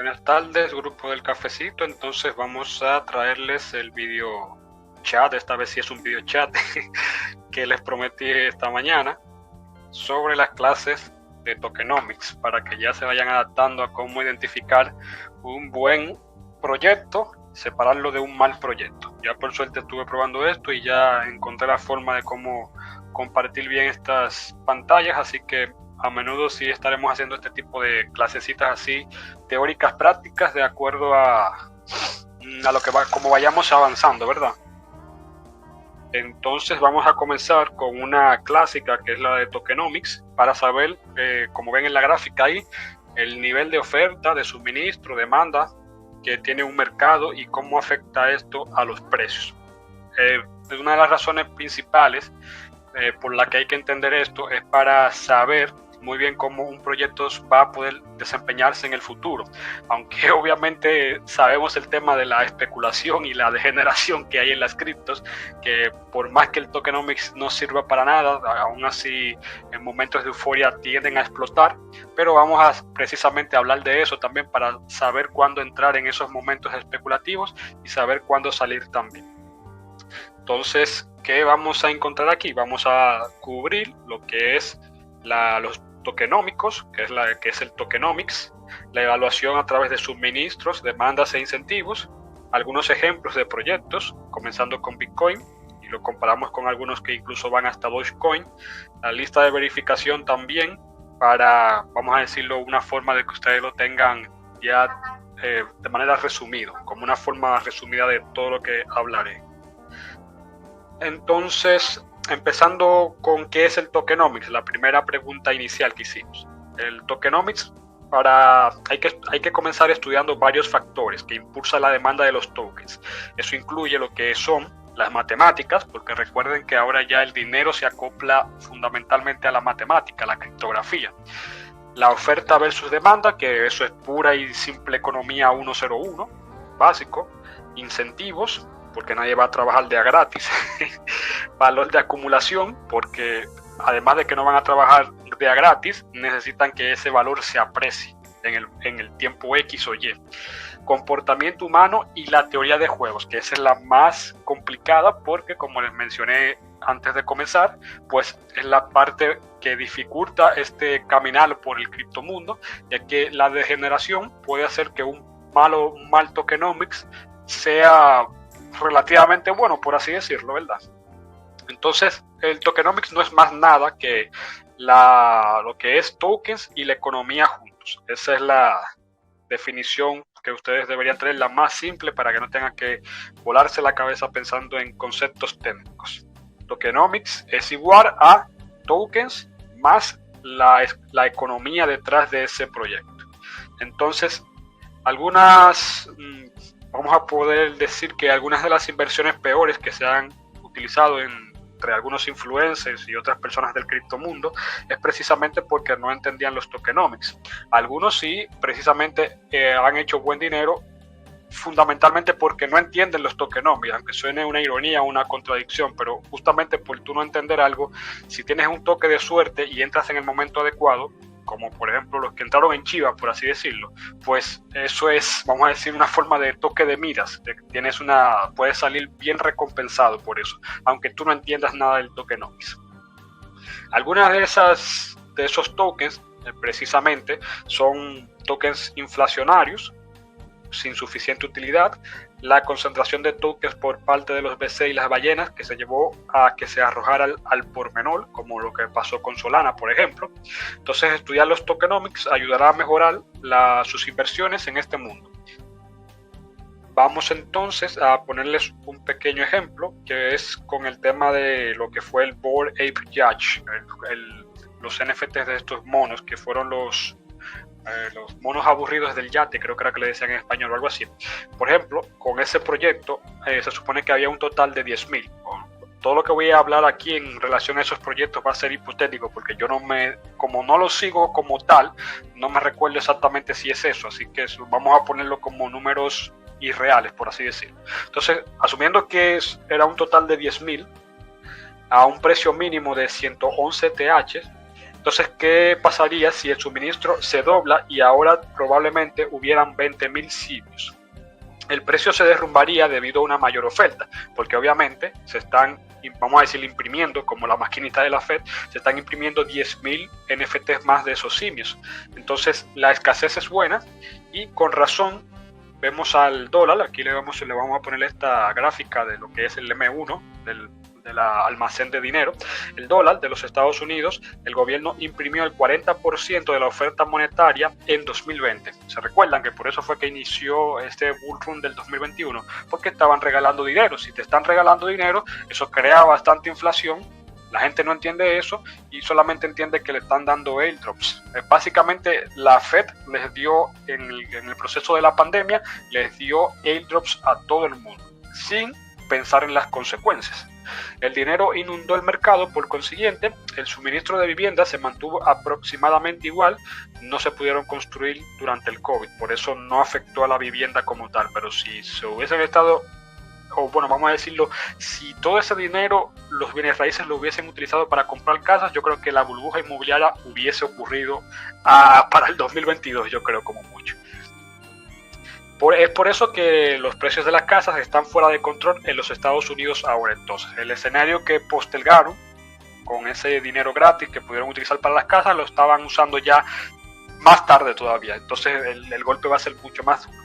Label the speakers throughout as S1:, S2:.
S1: Buenas tardes, grupo del cafecito. Entonces vamos a traerles el video chat, esta vez sí es un video chat que les prometí esta mañana sobre las clases de tokenomics para que ya se vayan adaptando a cómo identificar un buen proyecto, separarlo de un mal proyecto. Ya por suerte estuve probando esto y ya encontré la forma de cómo compartir bien estas pantallas, así que a menudo sí estaremos haciendo este tipo de clasecitas así, teóricas, prácticas, de acuerdo a lo que va, como vayamos avanzando, ¿verdad? Entonces vamos a comenzar con una clásica que es la de tokenomics para saber, como ven en la gráfica ahí, el nivel de oferta, de suministro, demanda que tiene un mercado y cómo afecta esto a los precios. Una de las razones principales por la que hay que entender esto es para saber muy bien cómo un proyecto va a poder desempeñarse en el futuro, aunque obviamente sabemos el tema de la especulación y la degeneración que hay en las criptos, que por más que el tokenomics no sirva para nada, aún así en momentos de euforia tienden a explotar, pero vamos a precisamente hablar de eso también para saber cuándo entrar en esos momentos especulativos y saber cuándo salir también. Entonces, ¿qué vamos a encontrar aquí? Vamos a cubrir lo que es los tokenómicos, que es el tokenomics, la evaluación a través de suministros, demandas e incentivos, algunos ejemplos de proyectos, comenzando con Bitcoin, y lo comparamos con algunos que incluso van hasta Dogecoin, la lista de verificación también, para, vamos a decirlo, una forma de que ustedes lo tengan ya de manera resumida, como una forma resumida de todo lo que hablaré. Entonces, empezando con qué es el tokenomics, la primera pregunta inicial que hicimos. El tokenomics, hay que comenzar estudiando varios factores que impulsan la demanda de los tokens. Eso incluye lo que son las matemáticas, porque recuerden que ahora ya el dinero se acopla fundamentalmente a la matemática, a la criptografía. La oferta versus demanda, que eso es pura y simple economía 101, básico. Incentivos, porque nadie va a trabajar de a gratis. Valor de acumulación, porque además de que no van a trabajar de a gratis, necesitan que ese valor se aprecie en el tiempo X o Y. Comportamiento humano y la teoría de juegos, que esa es la más complicada porque, como les mencioné antes de comenzar, pues es la parte que dificulta este caminar por el criptomundo, ya que la degeneración puede hacer que un mal tokenomics sea relativamente bueno, por así decirlo, ¿verdad? Entonces, el tokenomics no es más nada que lo que es tokens y la economía juntos. Esa es la definición que ustedes deberían tener, la más simple, para que no tengan que volarse la cabeza pensando en conceptos técnicos. Tokenomics es igual a tokens más la economía detrás de ese proyecto. Entonces, vamos a poder decir que algunas de las inversiones peores que se han utilizado entre algunos influencers y otras personas del criptomundo es precisamente porque no entendían los tokenomics. Algunos sí, precisamente han hecho buen dinero fundamentalmente porque no entienden los tokenomics, aunque suene una ironía o una contradicción, pero justamente por tú no entender algo, si tienes un toque de suerte y entras en el momento adecuado, como por ejemplo los que entraron en Chiva, por así decirlo, pues eso es, vamos a decir, una forma de toque de miras, de que puedes salir bien recompensado por eso, aunque tú no entiendas nada del tokenomics. Algunas de esos tokens, precisamente, son tokens inflacionarios, sin suficiente utilidad, la concentración de tokens por parte de los BC y las ballenas, que se llevó a que se arrojara al por menor, como lo que pasó con Solana, por ejemplo. Entonces, estudiar los tokenomics ayudará a mejorar sus inversiones en este mundo. Vamos entonces a ponerles un pequeño ejemplo, que es con el tema de lo que fue el Bored Ape Yacht, los NFTs de estos monos, que fueron los monos aburridos del yate, creo que era que le decían en español o algo así. Por ejemplo, con ese proyecto se supone que había un total de 10.000. Todo lo que voy a hablar aquí en relación a esos proyectos va a ser hipotético, porque yo como no lo sigo como tal, no me recuerdo exactamente si es eso, así que vamos a ponerlo como números irreales, por así decirlo. Entonces, asumiendo que era un total de 10.000 a un precio mínimo de 111 TH, Entonces, ¿qué pasaría si el suministro se dobla y ahora probablemente hubieran 20.000 simios? El precio se derrumbaría debido a una mayor oferta, porque obviamente se están, vamos a decir, imprimiendo, como la maquinita de la Fed, se están imprimiendo 10.000 NFTs más de esos simios. Entonces la escasez es buena y con razón vemos al dólar. Aquí le vamos a poner esta gráfica de lo que es el M1 del almacén de dinero. El dólar de los Estados Unidos, el gobierno imprimió el 40% de la oferta monetaria en 2020. ¿Se recuerdan que por eso fue que inició este bull run del 2021? Porque estaban regalando dinero. Si te están regalando dinero, eso crea bastante inflación. La gente no entiende eso y solamente entiende que le están dando airdrops. Básicamente la Fed les dio, en el proceso de la pandemia, les dio airdrops a todo el mundo, sin pensar en las consecuencias. El dinero inundó el mercado, por consiguiente, el suministro de viviendas se mantuvo aproximadamente igual, no se pudieron construir durante el COVID, por eso no afectó a la vivienda como tal, pero si se hubiesen estado, o bueno, vamos a decirlo, si todo ese dinero, los bienes raíces lo hubiesen utilizado para comprar casas, yo creo que la burbuja inmobiliaria hubiese ocurrido para el 2022, yo creo, como mucho. Es por eso que los precios de las casas están fuera de control en los Estados Unidos ahora. Entonces, el escenario que postergaron con ese dinero gratis que pudieron utilizar para las casas, lo estaban usando ya más tarde todavía. Entonces, el golpe va a ser mucho más duro.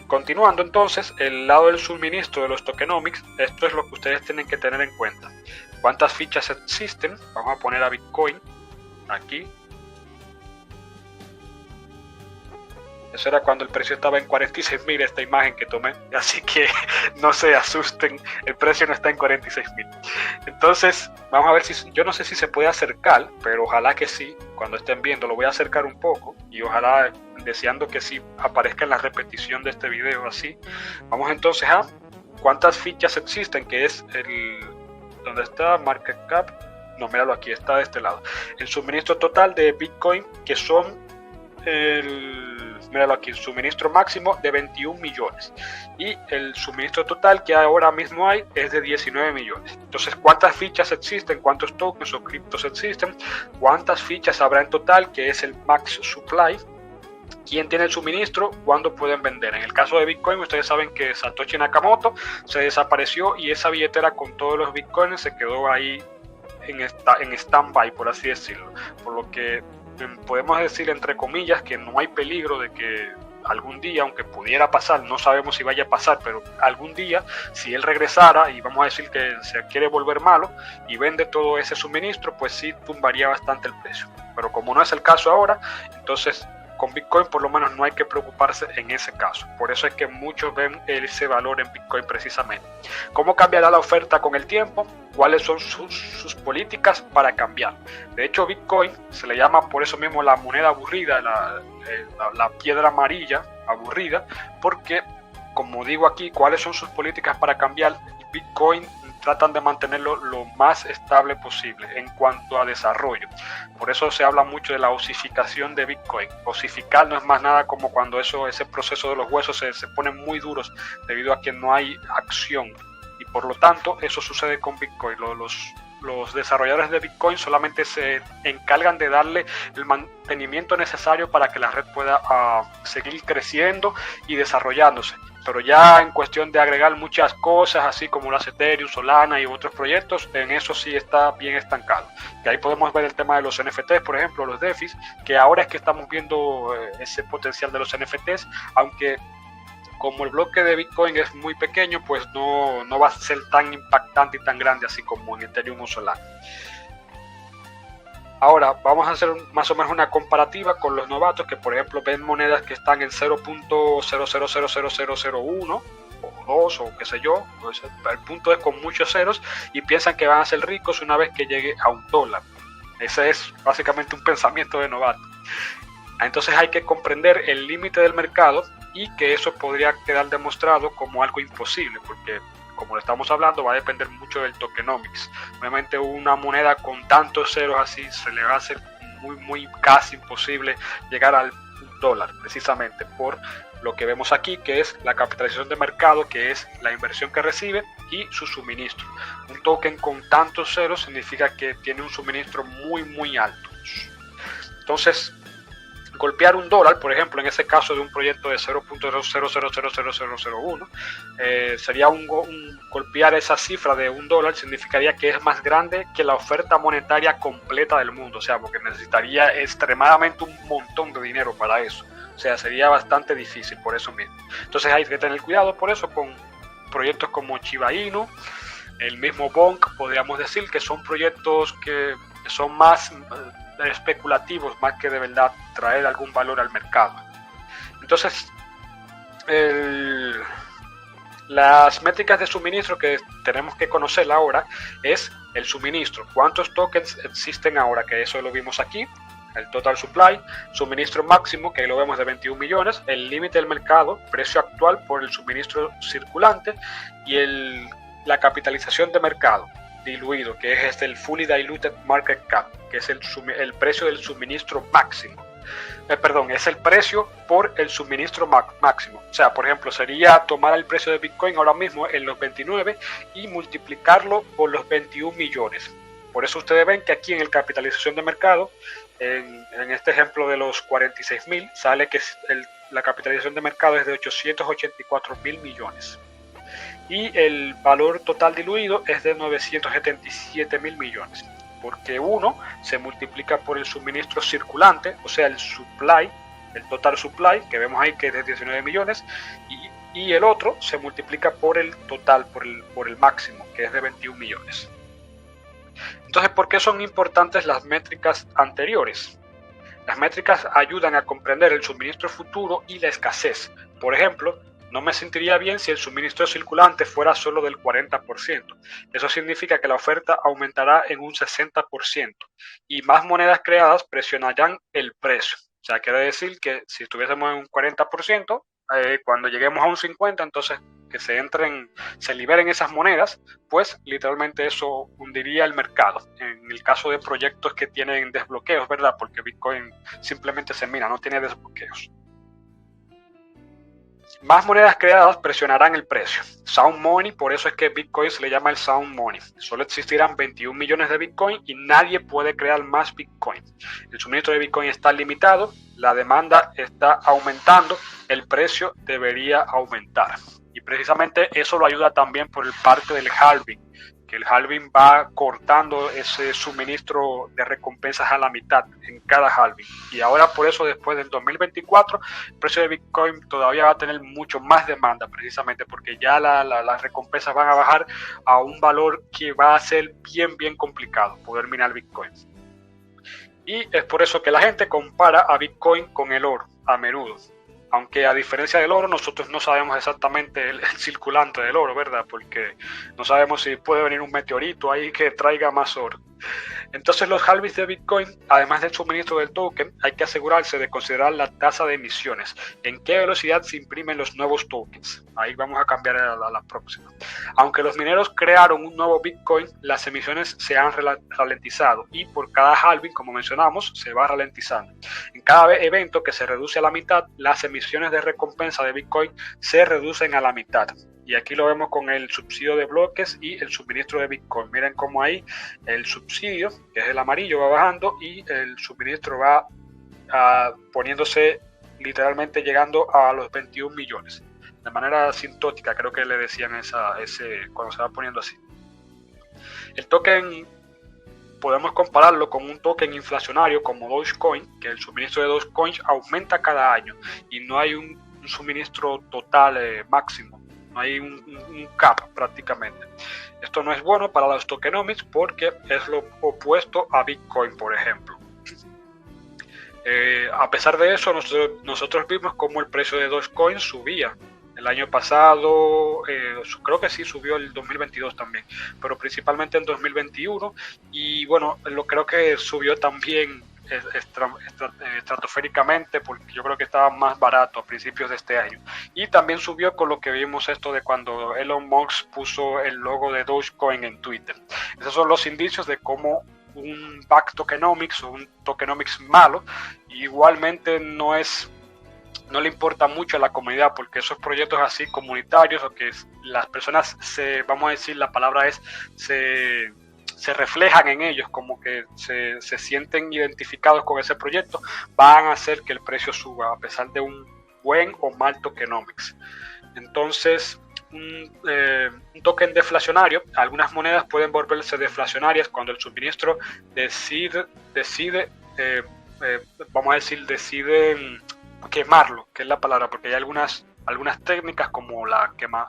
S1: Continuando entonces, el lado del suministro de los tokenomics, esto es lo que ustedes tienen que tener en cuenta. ¿Cuántas fichas existen? Vamos a poner a Bitcoin aquí. Eso era cuando el precio estaba en 46.000, esta imagen que tomé, así que no se asusten, el precio no está en 46.000. Entonces, vamos a ver si, yo no sé si se puede acercar, pero ojalá que sí, cuando estén viendo, lo voy a acercar un poco y ojalá, deseando que sí aparezca en la repetición de este video así. Vamos entonces a cuántas fichas existen, que es ¿dónde está? Market Cap, no, míralo aquí, está de este lado. El suministro total de Bitcoin, que son míralo aquí, el suministro máximo de 21 millones y el suministro total que ahora mismo hay es de 19 millones. Entonces, ¿cuántas fichas existen? ¿Cuántos tokens o criptos existen? ¿Cuántas fichas habrá en total? Que es el max supply. ¿Quién tiene el suministro? ¿Cuándo pueden vender? En el caso de Bitcoin, ustedes saben que Satoshi Nakamoto se desapareció y esa billetera con todos los Bitcoins se quedó ahí en stand-by, por así decirlo. Por lo que podemos decir, entre comillas, que no hay peligro de que algún día, aunque pudiera pasar, no sabemos si vaya a pasar, pero algún día, si él regresara y vamos a decir que se quiere volver malo y vende todo ese suministro, pues sí tumbaría bastante el precio. Pero como no es el caso ahora, entonces con Bitcoin por lo menos no hay que preocuparse en ese caso. Por eso es que muchos ven ese valor en Bitcoin precisamente. ¿Cómo cambiará la oferta con el tiempo? ¿Cuáles son sus políticas para cambiar? De hecho, Bitcoin se le llama por eso mismo la moneda aburrida, la piedra amarilla aburrida, porque, como digo aquí, ¿cuáles son sus políticas para cambiar? Bitcoin tratan de mantenerlo lo más estable posible en cuanto a desarrollo. Por eso se habla mucho de la osificación de Bitcoin. Osificar no es más nada como cuando ese proceso de los huesos se ponen muy duros debido a que no hay acción. Y por lo tanto, eso sucede con Bitcoin. Los desarrolladores de Bitcoin solamente se encargan de darle el mantenimiento necesario para que la red pueda seguir creciendo y desarrollándose. Pero ya en cuestión de agregar muchas cosas, así como las Ethereum, Solana y otros proyectos, en eso sí está bien estancado. Y ahí podemos ver el tema de los NFTs, por ejemplo, los DeFi, que ahora es que estamos viendo ese potencial de los NFTs, aunque como el bloque de Bitcoin es muy pequeño, pues no va a ser tan impactante y tan grande así como en Ethereum o Solana. Ahora vamos a hacer más o menos una comparativa con los novatos que, por ejemplo, ven monedas que están en 0.000001 o 2 o qué sé yo. Pues el punto es con muchos ceros y piensan que van a ser ricos una vez que llegue a $1. Ese es básicamente un pensamiento de novato. Entonces hay que comprender el límite del mercado y que eso podría quedar demostrado como algo imposible, porque como lo estamos hablando, va a depender mucho del tokenomics. Obviamente una moneda con tantos ceros así se le va a hacer muy casi imposible llegar al $1, precisamente por lo que vemos aquí, que es la capitalización de mercado, que es la inversión que recibe y su suministro. Un token con tantos ceros significa que tiene un suministro muy alto. Entonces, golpear un dólar, por ejemplo, en ese caso de un proyecto de 0.0000001, sería golpear esa cifra de un dólar, significaría que es más grande que la oferta monetaria completa del mundo, o sea, porque necesitaría extremadamente un montón de dinero para eso, o sea, sería bastante difícil por eso mismo. Entonces hay que tener cuidado por eso con proyectos como Shiba Inu, el mismo Bonk, podríamos decir que son proyectos que son más especulativos más que de verdad traer algún valor al mercado. Entonces, las métricas de suministro que tenemos que conocer ahora es el suministro, cuántos tokens existen ahora, que eso lo vimos aquí, el total supply, suministro máximo, que ahí lo vemos de 21 millones, el límite del mercado, precio actual por el suministro circulante y la capitalización de mercado diluido, que es el fully diluted market cap, que es el precio del suministro máximo. Es el precio por el suministro máximo. O sea, por ejemplo, sería tomar el precio de Bitcoin ahora mismo en los 29 y multiplicarlo por los 21 millones. Por eso ustedes ven que aquí en el capitalización de mercado, en este ejemplo de los 46.000, sale que la capitalización de mercado es de 884.000 millones. Y el valor total diluido es de 977.000 millones, porque uno se multiplica por el suministro circulante, o sea, el supply, el total supply, que vemos ahí que es de 19 millones, y el otro se multiplica por el total, por el máximo, que es de 21 millones. Entonces, ¿por qué son importantes las métricas anteriores? Las métricas ayudan a comprender el suministro futuro y la escasez. Por ejemplo, no me sentiría bien si el suministro circulante fuera solo del 40%. Eso significa que la oferta aumentará en un 60% y más monedas creadas presionarán el precio. O sea, quiere decir que si estuviésemos en un 40%, cuando lleguemos a un 50%, entonces que se liberen esas monedas, pues literalmente eso hundiría el mercado. En el caso de proyectos que tienen desbloqueos, ¿verdad? Porque Bitcoin simplemente se mina, no tiene desbloqueos. Más monedas creadas presionarán el precio. Sound Money, por eso es que Bitcoin se le llama el Sound Money. Solo existirán 21 millones de Bitcoin y nadie puede crear más Bitcoin. El suministro de Bitcoin está limitado, la demanda está aumentando, el precio debería aumentar. Y precisamente eso lo ayuda también por el parte del halving, que el halving va cortando ese suministro de recompensas a la mitad en cada halving. Y ahora por eso después del 2024 el precio de Bitcoin todavía va a tener mucho más demanda, precisamente porque ya las recompensas van a bajar a un valor que va a ser bien complicado poder minar Bitcoin. Y es por eso que la gente compara a Bitcoin con el oro a menudo. Aunque a diferencia del oro, nosotros no sabemos exactamente el circulante del oro, ¿verdad? Porque no sabemos si puede venir un meteorito ahí que traiga más oro. Entonces los halvings de Bitcoin, además del suministro del token, hay que asegurarse de considerar la tasa de emisiones. En qué velocidad se imprimen los nuevos tokens. Ahí vamos a cambiar a la próxima. Aunque los mineros crearon un nuevo Bitcoin, las emisiones se han ralentizado y por cada halving, como mencionamos, se va ralentizando. En cada evento que se reduce a la mitad, las emisiones de recompensa de Bitcoin se reducen a la mitad. Y aquí lo vemos con el subsidio de bloques y el suministro de Bitcoin. Miren cómo ahí el subsidio, que es el amarillo, va bajando y el suministro va poniéndose literalmente llegando a los 21 millones. De manera asintótica, creo que le decían cuando se va poniendo así. El token podemos compararlo con un token inflacionario como Dogecoin, que el suministro de Dogecoin aumenta cada año y no hay un suministro total máximo. No hay un cap prácticamente. Esto no es bueno para los tokenomics porque es lo opuesto a Bitcoin, por ejemplo. A pesar de eso, nosotros vimos cómo el precio de Dogecoin subía. El año pasado, creo que sí subió el 2022 también, pero principalmente en 2021. Y bueno, creo que subió también estratosféricamente, porque yo creo que estaba más barato a principios de este año, y también subió con lo que vimos esto de cuando Elon Musk puso el logo de Dogecoin en Twitter. Esos son los indicios de cómo un back tokenomics o un tokenomics malo igualmente no es no le importa mucho a la comunidad, porque esos proyectos así comunitarios, o que las personas vamos a decir, la palabra es, se reflejan en ellos, como que se sienten identificados con ese proyecto, van a hacer que el precio suba, a pesar de un buen o mal tokenomics. Entonces, un token deflacionario, algunas monedas pueden volverse deflacionarias cuando el suministro decide vamos a decir, deciden quemarlo, que es la palabra, porque hay algunas técnicas como la quema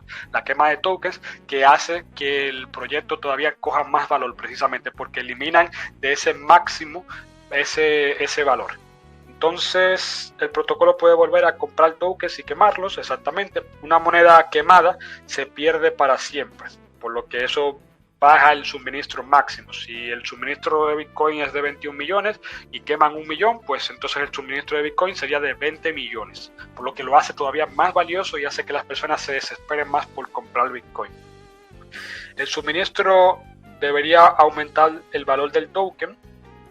S1: de tokens que hace que el proyecto todavía coja más valor, precisamente porque eliminan de ese máximo ese valor. Entonces el protocolo puede volver a comprar tokens y quemarlos. Exactamente, una moneda quemada se pierde para siempre, por lo que eso baja el suministro máximo. Si el suministro de Bitcoin es de 21 millones y queman 1 millón, pues entonces el suministro de Bitcoin sería de 20 millones, por lo que lo hace todavía más valioso y hace que las personas se desesperen más por comprar Bitcoin. El suministro debería aumentar el valor del token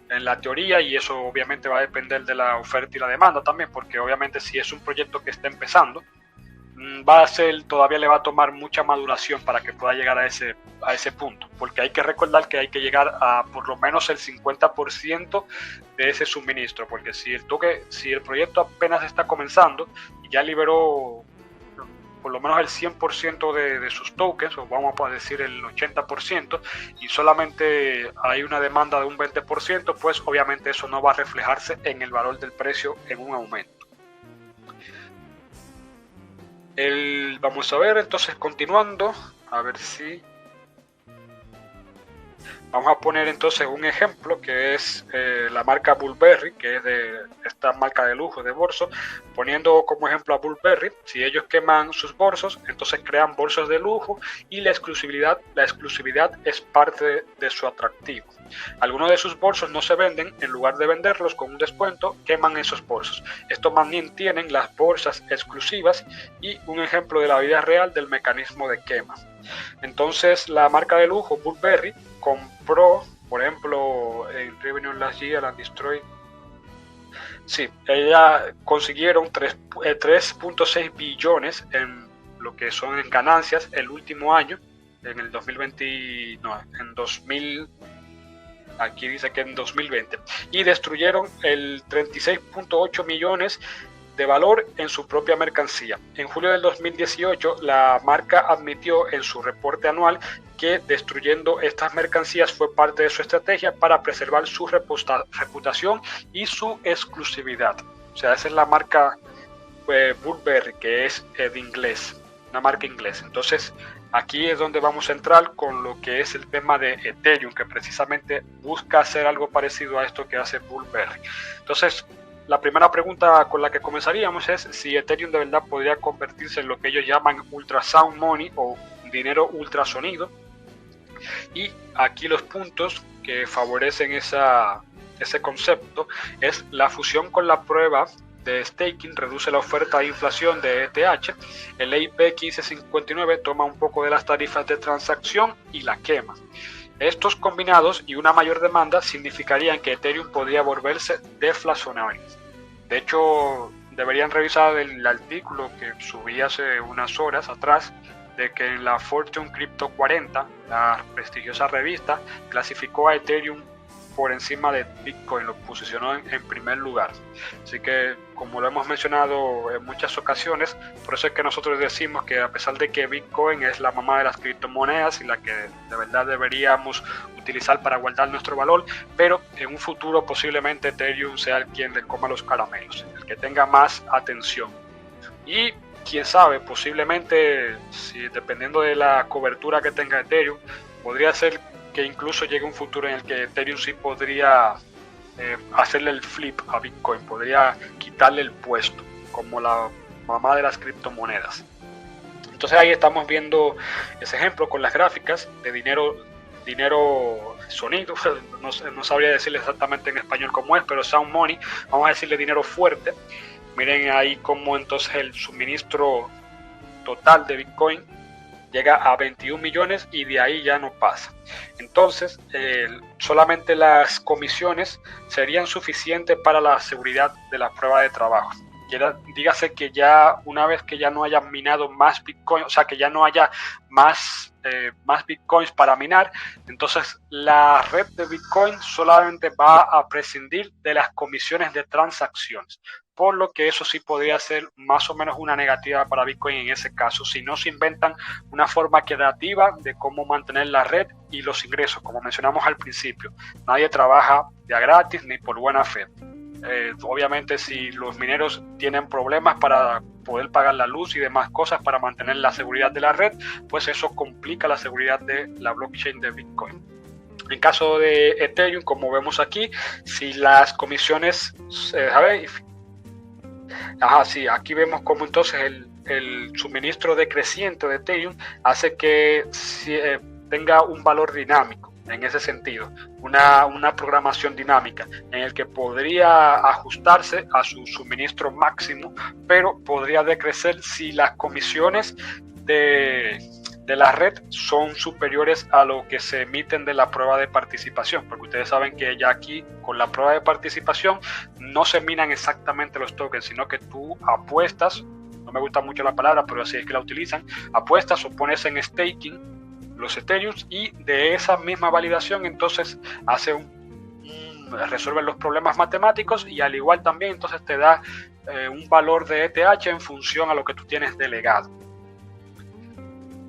S1: en la teoría, y eso obviamente va a depender de la oferta y la demanda también, porque obviamente si es un proyecto que está empezando, todavía le va a tomar mucha maduración para que pueda llegar a ese punto, porque hay que recordar que hay que llegar a por lo menos el 50% de ese suministro, porque si el proyecto apenas está comenzando y ya liberó por lo menos el 100% de sus tokens, o vamos a decir el 80%, y solamente hay una demanda de un 20%, pues obviamente eso no va a reflejarse en el valor del precio en un aumento. Vamos a ver, entonces continuando, a ver si... Vamos a poner entonces un ejemplo que es la marca Burberry, que es de esta marca de lujo de bolsos. Poniendo como ejemplo a Burberry, si ellos queman sus bolsos, entonces crean bolsos de lujo y la exclusividad es parte de su atractivo. Algunos de sus bolsos no se venden, en lugar de venderlos con un descuento, queman esos bolsos. Estos mantienen las bolsas exclusivas y un ejemplo de la vida real del mecanismo de quema. Entonces la marca de lujo Burberry compró, por ejemplo, en Revenue Last Year and Destroy, consiguieron 3.6 billones en lo que son en ganancias el último año, en el 2020, aquí dice que en 2020, y destruyeron el 36.8 millones de valor en su propia mercancía. En julio del 2018, la marca admitió en su reporte anual que destruyendo estas mercancías fue parte de su estrategia para preservar su reputación y su exclusividad. O sea, esa es la marca Burberry, que es de inglés, una marca inglesa. Entonces, aquí es donde vamos a entrar con lo que es el tema de Ethereum, que precisamente busca hacer algo parecido a esto que hace Burberry. Entonces, la primera pregunta con la que comenzaríamos es si Ethereum de verdad podría convertirse en lo que ellos llaman ultrasound money o dinero ultrasonido. Y aquí los puntos que favorecen ese concepto es la fusión con la prueba de staking, reduce la oferta de inflación de ETH, el EIP 1559 toma un poco de las tarifas de transacción y la quema. Estos combinados y una mayor demanda significarían que Ethereum podría volverse deflacionario. De hecho, deberían revisar el artículo que subí hace unas horas atrás, de que en la Fortune Crypto 40, la prestigiosa revista, clasificó a Ethereum por encima de Bitcoin, lo posicionó en primer lugar. Así que, como lo hemos mencionado en muchas ocasiones, por eso es que nosotros decimos que a pesar de que Bitcoin es la mamá de las criptomonedas y la que de verdad deberíamos utilizar para guardar nuestro valor, pero en un futuro posiblemente Ethereum sea el quien le coma los caramelos, el que tenga más atención. Y quién sabe, posiblemente, dependiendo de la cobertura que tenga Ethereum, podría ser que incluso llegue un futuro en el que Ethereum sí podría hacerle el flip a Bitcoin, podría quitarle el puesto como la mamá de las criptomonedas. Entonces ahí estamos viendo ese ejemplo con las gráficas de dinero sonido, no sabría decirle exactamente en español cómo es, pero sound money, vamos a decirle dinero fuerte. Miren ahí cómo entonces el suministro total de Bitcoin llega a 21 millones y de ahí ya no pasa. Entonces, solamente las comisiones serían suficientes para la seguridad de la prueba de trabajo. dígase que ya una vez que ya no haya minado más Bitcoin, o sea, que ya no haya más Bitcoins para minar, entonces la red de Bitcoin solamente va a prescindir de las comisiones de transacciones, por lo que eso sí podría ser más o menos una negativa para Bitcoin en ese caso, si no se inventan una forma creativa de cómo mantener la red y los ingresos, como mencionamos al principio. Nadie trabaja de a gratis ni por buena fe. Obviamente si los mineros tienen problemas para poder pagar la luz y demás cosas para mantener la seguridad de la red, pues eso complica la seguridad de la blockchain de Bitcoin. En caso de Ethereum, como vemos aquí, si las comisiones, aquí vemos como entonces el suministro decreciente de Ethereum hace que tenga un valor dinámico. En ese sentido, una programación dinámica en el que podría ajustarse a su suministro máximo, pero podría decrecer si las comisiones de la red son superiores a lo que se emiten de la prueba de participación, porque ustedes saben que ya aquí con la prueba de participación no se minan exactamente los tokens, sino que tú apuestas, no me gusta mucho la palabra, pero así es que la utilizan, apuestas o pones en staking los Ethereum y de esa misma validación entonces resuelve los problemas matemáticos y al igual también entonces te da un valor de ETH en función a lo que tú tienes delegado.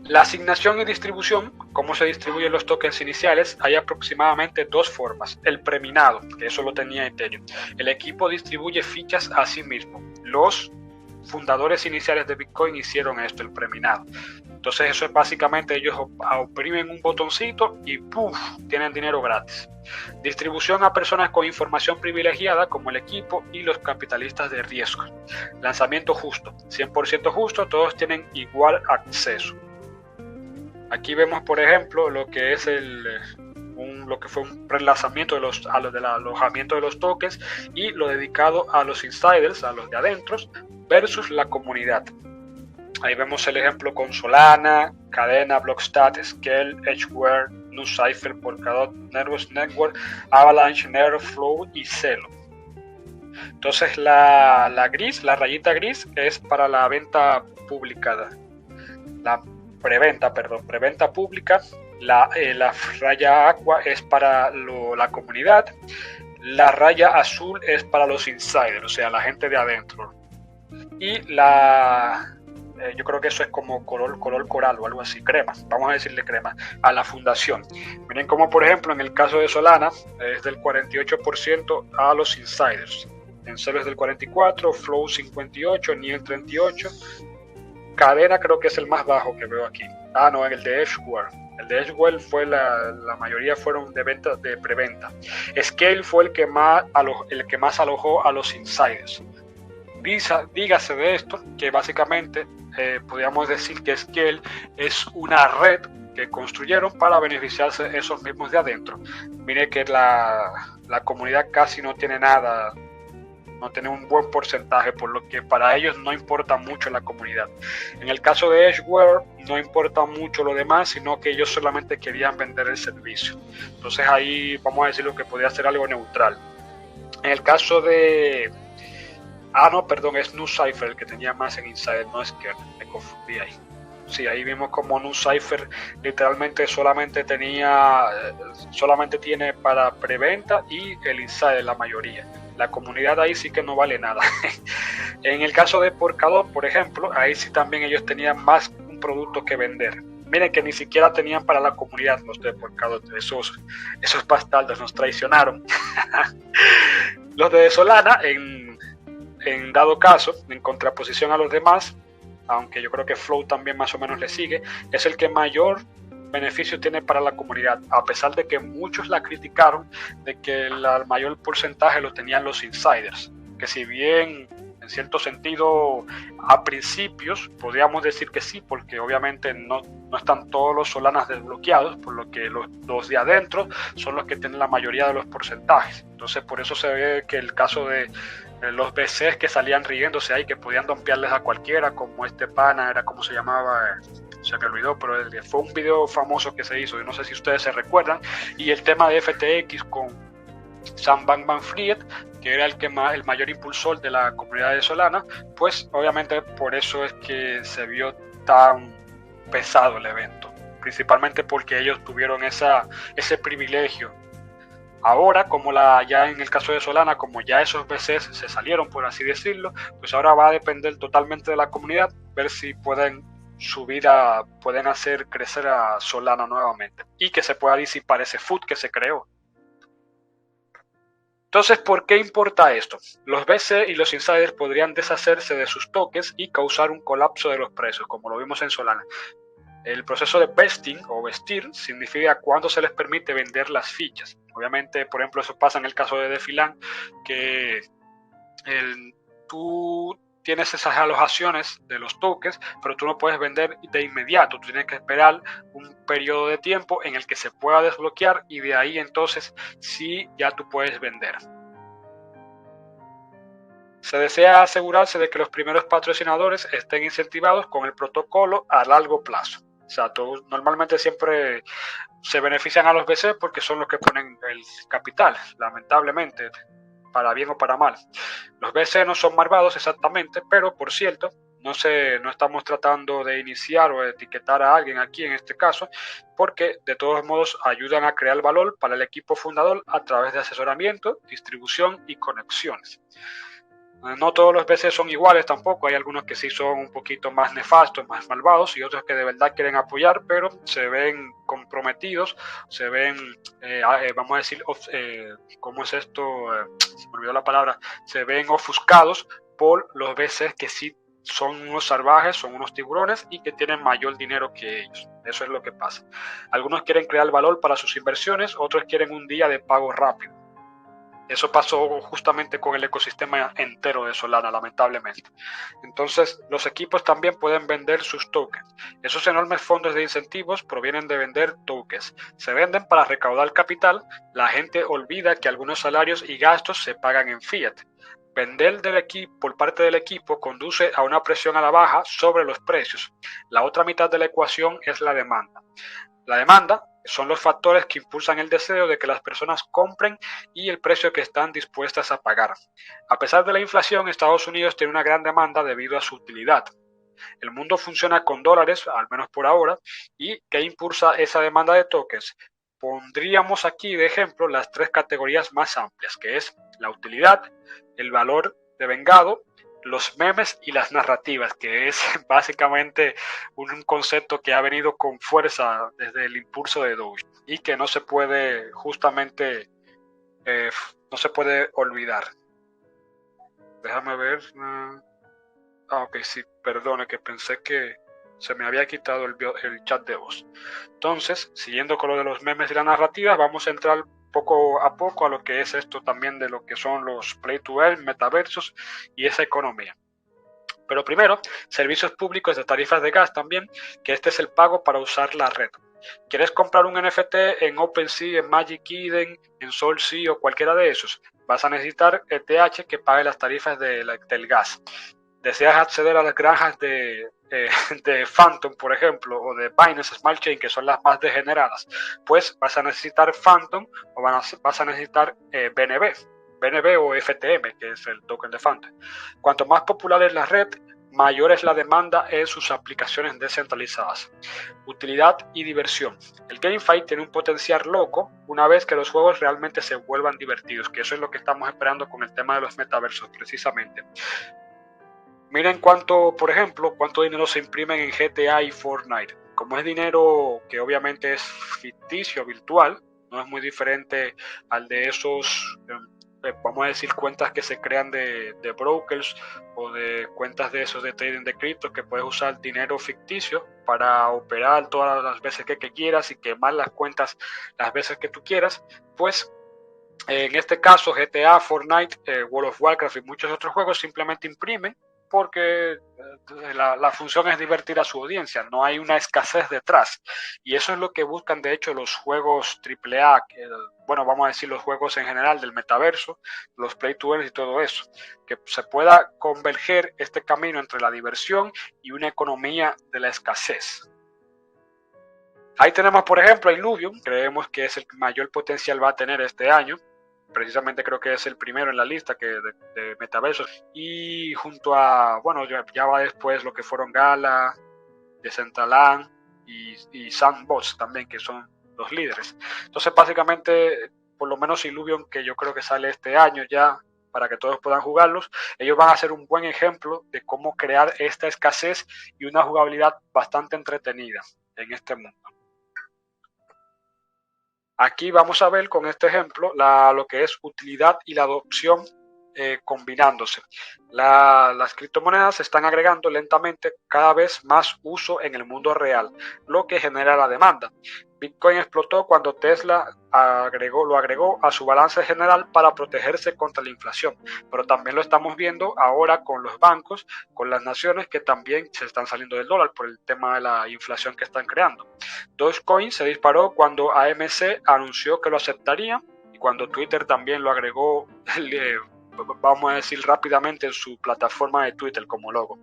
S1: La asignación y distribución, cómo se distribuyen los tokens iniciales, hay aproximadamente dos formas. El preminado, que eso lo tenía Ethereum. El equipo distribuye fichas a sí mismo. Los fundadores iniciales de Bitcoin hicieron esto, el preminado. Entonces eso es básicamente ellos oprimen un botoncito y ¡puf!, tienen dinero gratis. Distribución a personas con información privilegiada como el equipo y los capitalistas de riesgo. Lanzamiento justo, 100% justo, todos tienen igual acceso. Aquí vemos por ejemplo lo que es lo que fue un prelanzamiento del alojamiento de los tokens y lo dedicado a los insiders, a los de adentro, versus la comunidad. Ahí vemos el ejemplo con Solana, Cadena, Blockstat, Scale, Edgeware, NuCypher, Polkadot, Nervous Network, Avalanche, Neuroflow y Celo. Entonces la rayita gris es para la venta pública, preventa pública. La raya aqua es para la comunidad. La raya azul es para los insiders, o sea, la gente de adentro. Y yo creo que eso es como color coral o algo así, crema, vamos a decirle crema, a la fundación. Miren como por ejemplo en el caso de Solana es del 48% a los insiders, en Celo es del 44%, Flow 58%, Niel 38%, Cadena creo que es el más bajo que veo aquí. No, el de Edgeware. El de Edgeware fue la mayoría fueron de preventa. Scale fue el que más alojó a los insiders. Dígase de esto que básicamente podríamos decir que Scale es una red que construyeron para beneficiarse esos mismos de adentro. Mire que la comunidad casi no tiene nada, no tiene un buen porcentaje, por lo que para ellos no importa mucho la comunidad. En el caso de Edgeware no importa mucho lo demás, sino que ellos solamente querían vender el servicio. Entonces ahí vamos a decir lo que podría ser algo neutral. En el caso de es NuCypher el que tenía más en Insider, no es que me confundí ahí. Sí, ahí vimos como NuCypher literalmente solamente tiene para preventa y el Insider la mayoría. La comunidad ahí sí que no vale nada. En el caso de Polkadot, por ejemplo, ahí sí también ellos tenían más un producto que vender. Miren que ni siquiera tenían para la comunidad los de Polkadot. Esos bastardos nos traicionaron. Los de Solana, en dado caso, en contraposición a los demás, aunque yo creo que Flow también más o menos le sigue, es el que mayor beneficio tiene para la comunidad, a pesar de que muchos la criticaron de que el mayor porcentaje lo tenían los insiders, que si bien en cierto sentido a principios podríamos decir que sí, porque obviamente no están todos los Solanas desbloqueados, por lo que los de adentro son los que tienen la mayoría de los porcentajes. Entonces por eso se ve que el caso de los BCs que salían riéndose ahí, que podían dompearles a cualquiera, como este pana, era como se llamaba, se me olvidó, pero fue un video famoso que se hizo, yo no sé si ustedes se recuerdan, y el tema de FTX con Sam Bankman-Fried, que era el mayor impulsor de la comunidad de Solana, pues obviamente por eso es que se vio tan pesado el evento, principalmente porque ellos tuvieron ese privilegio. Ahora, ya en el caso de Solana, como ya esos VCs se salieron, por así decirlo, pues ahora va a depender totalmente de la comunidad, ver si pueden pueden hacer crecer a Solana nuevamente y que se pueda disipar ese FUD que se creó. Entonces, ¿por qué importa esto? Los VC y los insiders podrían deshacerse de sus tokens y causar un colapso de los precios, como lo vimos en Solana. El proceso de vesting o vestir significa cuándo se les permite vender las fichas. Obviamente, por ejemplo, eso pasa en el caso de Defilant, que tú tienes esas alojaciones de los tokens, pero tú no puedes vender de inmediato. Tú tienes que esperar un periodo de tiempo en el que se pueda desbloquear y de ahí entonces sí ya tú puedes vender. Se desea asegurarse de que los primeros patrocinadores estén incentivados con el protocolo a largo plazo. O sea, normalmente siempre se benefician a los VC porque son los que ponen el capital, lamentablemente, para bien o para mal. Los VC no son malvados exactamente, pero por cierto, no estamos tratando de iniciar o de etiquetar a alguien aquí en este caso, porque de todos modos ayudan a crear valor para el equipo fundador a través de asesoramiento, distribución y conexiones. No todos los VC son iguales tampoco, hay algunos que sí son un poquito más nefastos, más malvados y otros que de verdad quieren apoyar, pero se ven comprometidos, se ven, vamos a decir, ¿cómo es esto? Se me olvidó la palabra, se ven ofuscados por los VCs que sí son unos salvajes, son unos tiburones y que tienen mayor dinero que ellos. Eso es lo que pasa. Algunos quieren crear valor para sus inversiones, otros quieren un día de pago rápido. Eso pasó justamente con el ecosistema entero de Solana, lamentablemente. Entonces, los equipos también pueden vender sus tokens. Esos enormes fondos de incentivos provienen de vender tokens. Se venden para recaudar capital. La gente olvida que algunos salarios y gastos se pagan en fiat. Vender por parte del equipo conduce a una presión a la baja sobre los precios. La otra mitad de la ecuación es la demanda. La demanda son los factores que impulsan el deseo de que las personas compren y el precio que están dispuestas a pagar. A pesar de la inflación, Estados Unidos tiene una gran demanda debido a su utilidad. El mundo funciona con dólares, al menos por ahora, y ¿qué impulsa esa demanda de tokens? Pondríamos aquí de ejemplo las tres categorías más amplias, que es la utilidad, el valor devengado, los memes y las narrativas, que es básicamente un concepto que ha venido con fuerza desde el impulso de Doge y que no se puede justamente no se puede olvidar. Déjame ver. Ok, sí, perdone que pensé que se me había quitado el chat de voz. Entonces, siguiendo con lo de los memes y las narrativas, vamos a entrar poco a poco a lo que es esto también de lo que son los play to earn, metaversos y esa economía. Pero primero, servicios públicos de tarifas de gas también, que este es el pago para usar la red. ¿Quieres comprar un NFT en OpenSea, en Magic Eden, en SolSea o cualquiera de esos? Vas a necesitar ETH que pague las tarifas del gas. ¿Deseas acceder a las granjas de Phantom, por ejemplo, o de Binance Smart Chain, que son las más degeneradas? Pues vas a necesitar Phantom o vas a necesitar BNB o FTM, que es el token de Phantom. Cuanto más popular es la red, mayor es la demanda en sus aplicaciones descentralizadas. Utilidad y diversión. El GameFi tiene un potencial loco una vez que los juegos realmente se vuelvan divertidos, que eso es lo que estamos esperando con el tema de los metaversos precisamente. Miren por ejemplo, cuánto dinero se imprime en GTA y Fortnite. Como es dinero que obviamente es ficticio, virtual, no es muy diferente al de esos, vamos a decir, cuentas que se crean de brokers o de cuentas de esos de trading de cripto, que puedes usar dinero ficticio para operar todas las veces que quieras y quemar las cuentas las veces que tú quieras. Pues en este caso GTA, Fortnite, World of Warcraft y muchos otros juegos simplemente imprimen porque la función es divertir a su audiencia, no hay una escasez detrás. Y eso es lo que buscan, de hecho, los juegos AAA, bueno, vamos a decir los juegos en general del metaverso, los play to earn y todo eso, que se pueda converger este camino entre la diversión y una economía de la escasez. Ahí tenemos, por ejemplo, a Illuvium, creemos que es el mayor potencial va a tener este año. precisamente creo que es el primero en la lista de metaversos. Y junto a, bueno, ya va después lo que fueron Gala, Decentraland y Sandbox también, que son los líderes. Entonces, básicamente, por lo menos Illuvion, que yo creo que sale este año ya, para que todos puedan jugarlos, ellos van a ser un buen ejemplo de cómo crear esta escasez y una jugabilidad bastante entretenida en este mundo. Aquí vamos a ver con este ejemplo lo que es utilidad y la adopción combinándose. Las criptomonedas se están agregando lentamente cada vez más uso en el mundo real, lo que genera la demanda. Bitcoin explotó cuando Tesla lo agregó a su balance general para protegerse contra la inflación, pero también lo estamos viendo ahora con los bancos, con las naciones que también se están saliendo del dólar por el tema de la inflación que están creando. Dogecoin se disparó cuando AMC anunció que lo aceptaría y cuando Twitter también lo agregó, vamos a decir rápidamente, en su plataforma de Twitter como logo.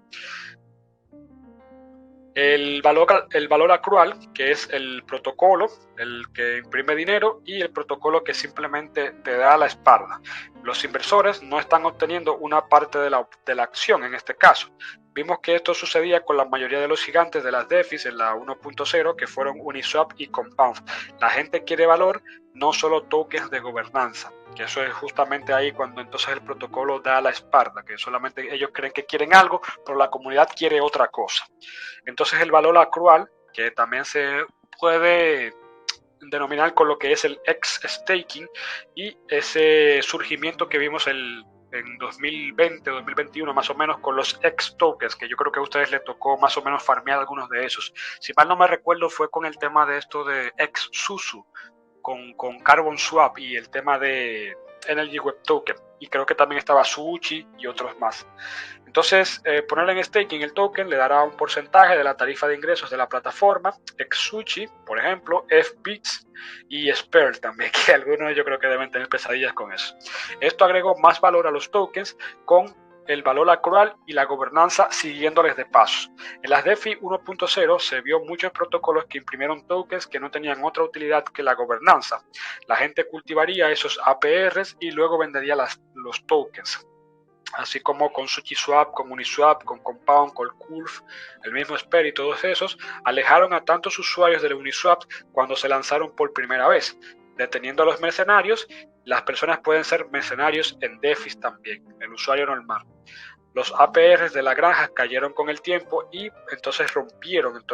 S1: El valor accrual, que es el protocolo, el que imprime dinero, y el protocolo que simplemente te da la espalda. Los inversores no están obteniendo una parte de la acción en este caso. Vimos que esto sucedía con la mayoría de los gigantes de las DeFi en la 1.0, que fueron Uniswap y Compound. La gente quiere valor, no solo tokens de gobernanza, que eso es justamente ahí cuando entonces el protocolo da la espalda, que solamente ellos creen que quieren algo, pero la comunidad quiere otra cosa. Entonces el valor accrual, que también se puede denominar con lo que es el X-Staking y ese surgimiento que vimos en 2020, 2021 más o menos con los X-Tokens, que yo creo que a ustedes les tocó más o menos farmear algunos de esos. Si mal no me recuerdo fue con el tema de esto de X-Susu, con Carbon Swap y el tema de Energy Web Token, y creo que también estaba Sushi y otros más. Entonces, ponerle en staking el token le dará un porcentaje de la tarifa de ingresos de la plataforma, Xsushi, por ejemplo, FBits y Spare también, que algunos yo creo que deben tener pesadillas con eso. Esto agregó más valor a los tokens con el valor accrual y la gobernanza siguiéndoles de paso. En las DeFi 1.0 se vio muchos protocolos que imprimieron tokens que no tenían otra utilidad que la gobernanza. La gente cultivaría esos APRs y luego vendería los tokens. Así como con SushiSwap, con Uniswap, con Compound, con Curve, el mismo Spare y todos esos, alejaron a tantos usuarios de Uniswap cuando se lanzaron por primera vez. Deteniendo a los mercenarios, las personas pueden ser mercenarios en DeFi también, el usuario normal. Los APRs de la granja cayeron con el tiempo y entonces rompieron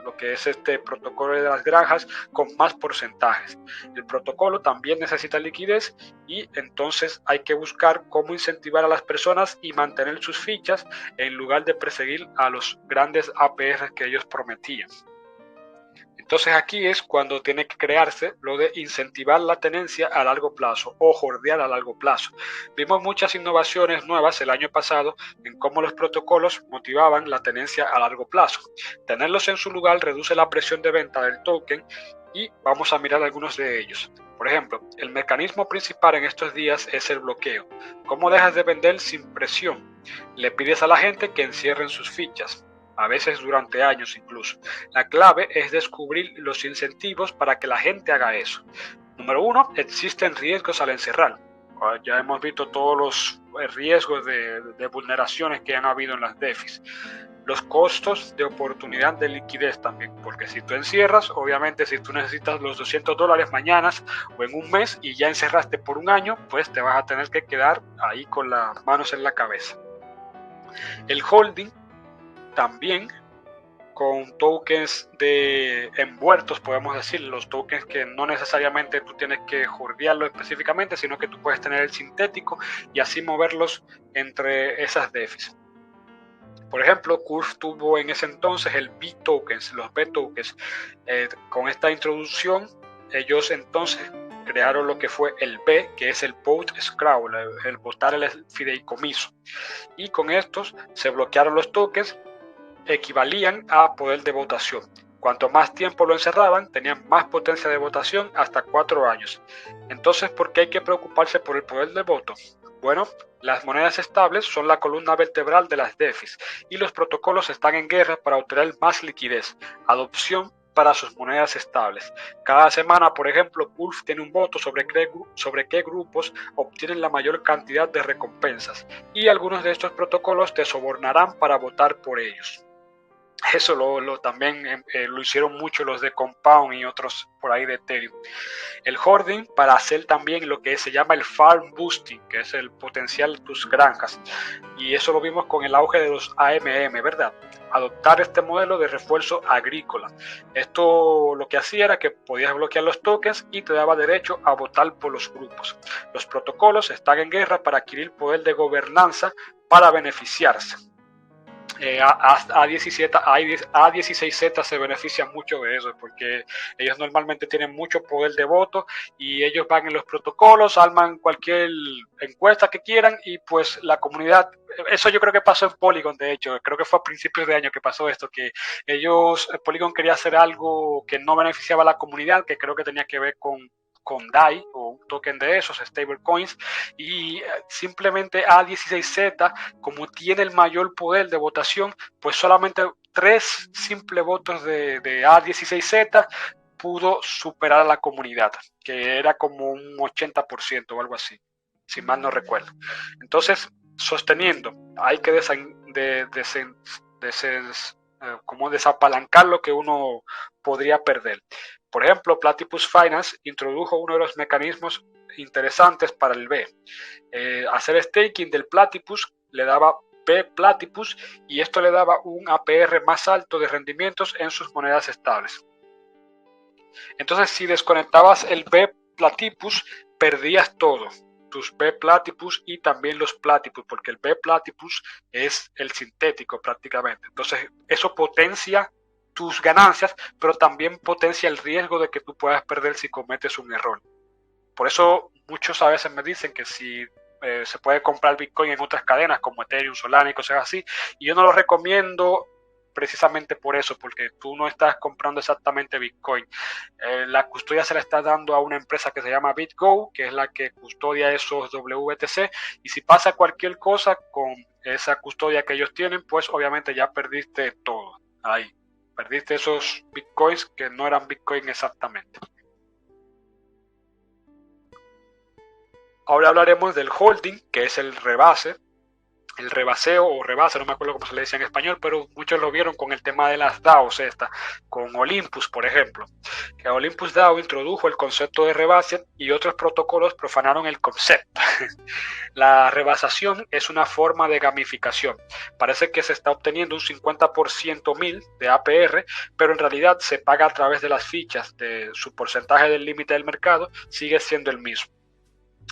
S1: lo que es este protocolo de las granjas con más porcentajes. El protocolo también necesita liquidez y entonces hay que buscar cómo incentivar a las personas y mantener sus fichas en lugar de perseguir a los grandes APRs que ellos prometían. Entonces aquí es cuando tiene que crearse lo de incentivar la tenencia a largo plazo o hordear a largo plazo. Vimos muchas innovaciones nuevas el año pasado en cómo los protocolos motivaban la tenencia a largo plazo. Tenerlos en su lugar reduce la presión de venta del token y vamos a mirar algunos de ellos. Por ejemplo, el mecanismo principal en estos días es el bloqueo. ¿Cómo dejas de vender sin presión? Le pides a la gente que encierren sus fichas, a veces durante años incluso. La clave es descubrir los incentivos para que la gente haga eso. Número 1, existen riesgos al encerrar. Ya hemos visto todos los riesgos de vulneraciones que han habido en las DeFi. Los costos de oportunidad de liquidez también, porque si tú encierras, obviamente si tú necesitas los $200 mañana o en un mes y ya encerraste por un año, pues te vas a tener que quedar ahí con las manos en la cabeza. El holding también con tokens de envueltos, podemos decir, los tokens que no necesariamente tú tienes que jordearlo específicamente, sino que tú puedes tener el sintético y así moverlos entre esas DeFi. Por ejemplo, Curve tuvo en ese entonces el B-Tokens, los B-Tokens. Con esta introducción, ellos entonces crearon lo que fue el B, que es el vote scroll, el votar el fideicomiso. Y con estos se bloquearon los tokens, equivalían a poder de votación. Cuanto más tiempo lo encerraban, tenían más potencia de votación, hasta 4 años. Entonces, ¿por qué hay que preocuparse por el poder de voto? Bueno, las monedas estables son la columna vertebral de las DeFi y los protocolos están en guerra para obtener más liquidez, adopción para sus monedas estables. Cada semana, por ejemplo, Wolf tiene un voto sobre qué grupos obtienen la mayor cantidad de recompensas, y algunos de estos protocolos te sobornarán para votar por ellos. Eso también lo hicieron mucho los de Compound y otros por ahí de Ethereum. El hoarding para hacer también lo que se llama el farm boosting, que es el potencial de tus granjas. Y eso lo vimos con el auge de los AMM, ¿verdad? Adoptar este modelo de refuerzo agrícola. Esto lo que hacía era que podías bloquear los tokens y te daba derecho a votar por los grupos. Los protocolos están en guerra para adquirir poder de gobernanza para beneficiarse. A16Z se benefician mucho de eso porque ellos normalmente tienen mucho poder de voto y ellos van en los protocolos, arman cualquier encuesta que quieran y pues la comunidad, eso yo creo que pasó en Polygon, de hecho, creo que fue a principios de año que pasó esto, que Polygon quería hacer algo que no beneficiaba a la comunidad, que creo que tenía que ver con DAI o un token de esos, stablecoins, y simplemente A16Z, como tiene el mayor poder de votación, pues solamente 3 simples votos de A16Z pudo superar a la comunidad, que era como un 80% o algo así, si mal no recuerdo. Entonces, sosteniendo, hay que como desapalancar lo que uno podría perder. Por ejemplo, Platypus Finance introdujo uno de los mecanismos interesantes para el B. Hacer staking del Platypus le daba B Platypus y esto le daba un APR más alto de rendimientos en sus monedas estables. Entonces, si desconectabas el B Platypus, perdías todo. Tus B Platypus y también los Platypus, porque el B Platypus es el sintético prácticamente. Entonces, eso potencia tus ganancias, pero también potencia el riesgo de que tú puedas perder si cometes un error. Por eso muchos a veces me dicen que si se puede comprar Bitcoin en otras cadenas como Ethereum, Solana y cosas así, y yo no lo recomiendo precisamente por eso, porque tú no estás comprando exactamente Bitcoin. La custodia se la está dando a una empresa que se llama BitGo, que es la que custodia esos WBTC, y si pasa cualquier cosa con esa custodia que ellos tienen, pues obviamente ya perdiste todo ahí. Perdiste esos bitcoins que no eran bitcoin exactamente. Ahora hablaremos del holding, que es el rebase, el rebaseo o rebase, no me acuerdo cómo se le dice en español, pero muchos lo vieron con el tema de las DAOs con Olympus, por ejemplo. Que Olympus DAO introdujo el concepto de rebase y otros protocolos profanaron el concepto. La rebasación es una forma de gamificación. Parece que se está obteniendo un 50% de APR, pero en realidad se paga a través de las fichas. De su porcentaje del límite del mercado sigue siendo el mismo.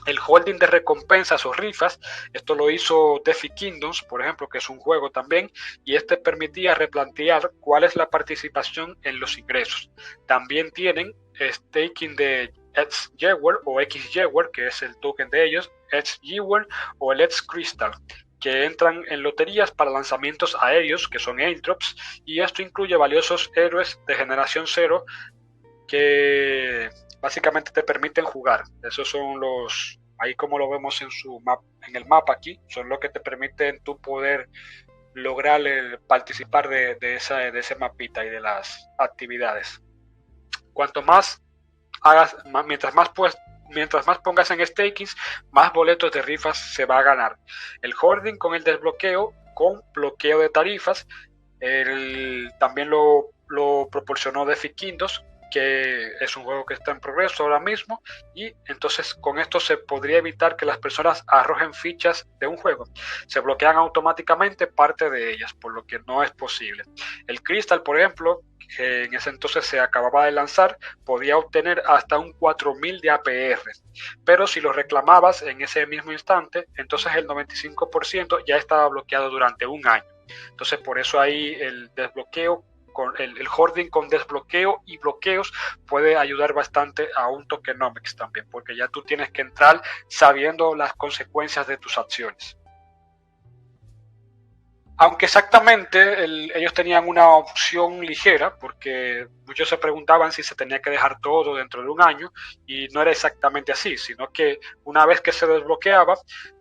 S1: El holding de recompensas o rifas, esto lo hizo DeFi Kingdoms, por ejemplo, que es un juego también, y este permitía replantear cuál es la participación en los ingresos. También tienen staking de XJewel o XJewel, que es el token de ellos, XJewel o el XCrystal, que entran en loterías para lanzamientos aéreos, que son airdrops, y esto incluye valiosos héroes de generación cero que básicamente te permiten jugar. Esos son los, ahí como lo vemos en el mapa aquí, son los que te permiten tú poder lograr participar de ese mapita y de las actividades. Cuanto más hagas, mientras más pongas en stakings, más boletos de rifas se va a ganar. El hoarding con el desbloqueo, con bloqueo de tarifas, también lo proporcionó DeFi Kingdoms, que es un juego que está en progreso ahora mismo, y entonces con esto se podría evitar que las personas arrojen fichas de un juego. Se bloquean automáticamente parte de ellas, por lo que no es posible. El Crystal, por ejemplo, que en ese entonces se acababa de lanzar, podía obtener hasta un 4000 de APR, pero si lo reclamabas en ese mismo instante, entonces el 95% ya estaba bloqueado durante un año. Entonces por eso ahí el desbloqueo, el hoarding con desbloqueo y bloqueos puede ayudar bastante a un tokenomics también, porque ya tú tienes que entrar sabiendo las consecuencias de tus acciones. Aunque exactamente ellos tenían una opción ligera, porque muchos se preguntaban si se tenía que dejar todo dentro de un año, y no era exactamente así, sino que una vez que se desbloqueaba,